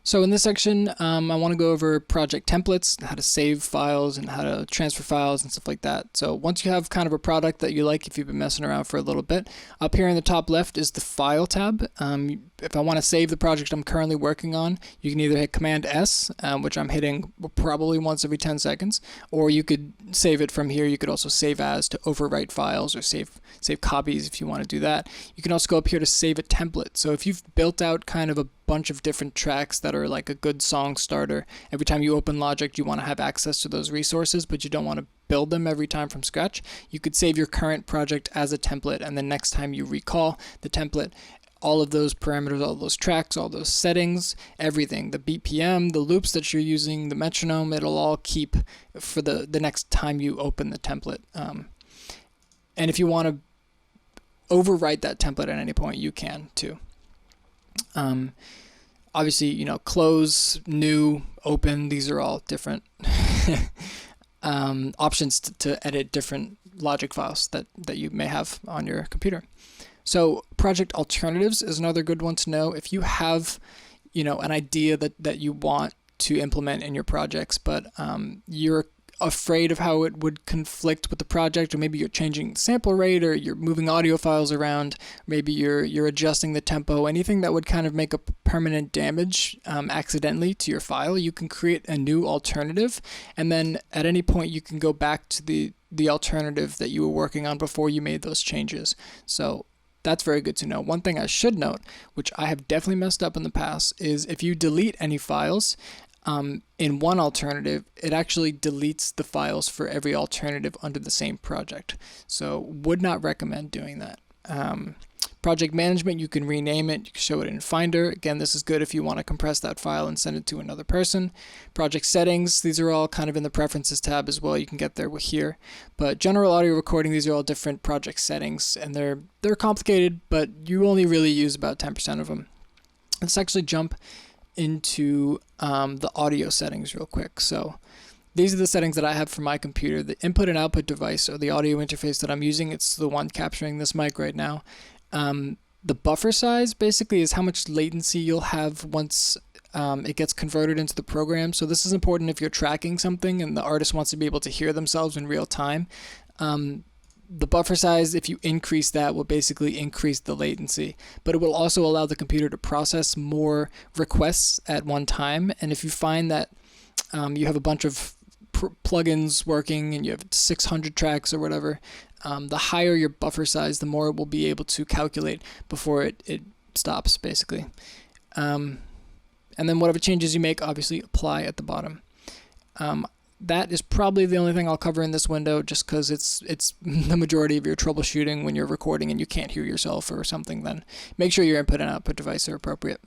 So in this section, I want to go over project templates, how to save files and how to transfer files and stuff like that. So once you have kind of a product that you like, if you've been messing around for a little bit, up here in the top left is the File tab. If I want to save the project I'm currently working on, you can either hit Command S, which I'm hitting probably once every 10 seconds, or you could save it from here. You could also save as to overwrite files or save copies if you want to do that. You can also go up here to save a template. So if you've built out kind of a bunch of different tracks that are like a good song starter, every time you open Logic you want to have access to those resources, but you don't want to build them every time from scratch, you could save your current project as a template, and then next time you recall the template, all of those parameters, all those tracks, all those settings, everything, the BPM, the loops that you're using, the metronome, it'll all keep for the next time you open the template. And if you want to overwrite that template at any point, you can too. Obviously, close, new, open, these are all different options to edit different Logic files that you may have on your computer. So project alternatives is another good one to know. If you have, an idea that you want to implement in your projects, but you're afraid of how it would conflict with the project, or maybe you're changing the sample rate, or you're moving audio files around, maybe you're adjusting the tempo, anything that would kind of make a permanent damage accidentally to your file, you can create a new alternative, and then at any point you can go back to the alternative that you were working on before you made those changes. So that's very good to know. One thing I should note, which I have definitely messed up in the past, is if you delete any files in one alternative, it actually deletes the files for every alternative under the same project. So would not recommend doing that. Project management, you can rename it, you can show it in Finder. Again, this is good if you want to compress that file and send it to another person. Project settings, these are all kind of in the preferences tab as well. You can get there here. But general audio recording, these are all different project settings, and they're complicated, but you only really use about 10% of them. Let's actually jump into the audio settings real quick. So these are the settings that I have for my computer. The input and output device, or the audio interface that I'm using, it's the one capturing this mic right now. The buffer size basically is how much latency you'll have once it gets converted into the program. So this is important if you're tracking something and the artist wants to be able to hear themselves in real time. The buffer size, if you increase that, will basically increase the latency, but it will also allow the computer to process more requests at one time. And if you find that you have a bunch of plugins working and you have 600 tracks or whatever, the higher your buffer size, the more it will be able to calculate before it stops, basically. And then whatever changes you make, obviously apply at the bottom. That is probably the only thing I'll cover in this window, just because it's the majority of your troubleshooting when you're recording and you can't hear yourself or something. Then make sure your input and output device are appropriate.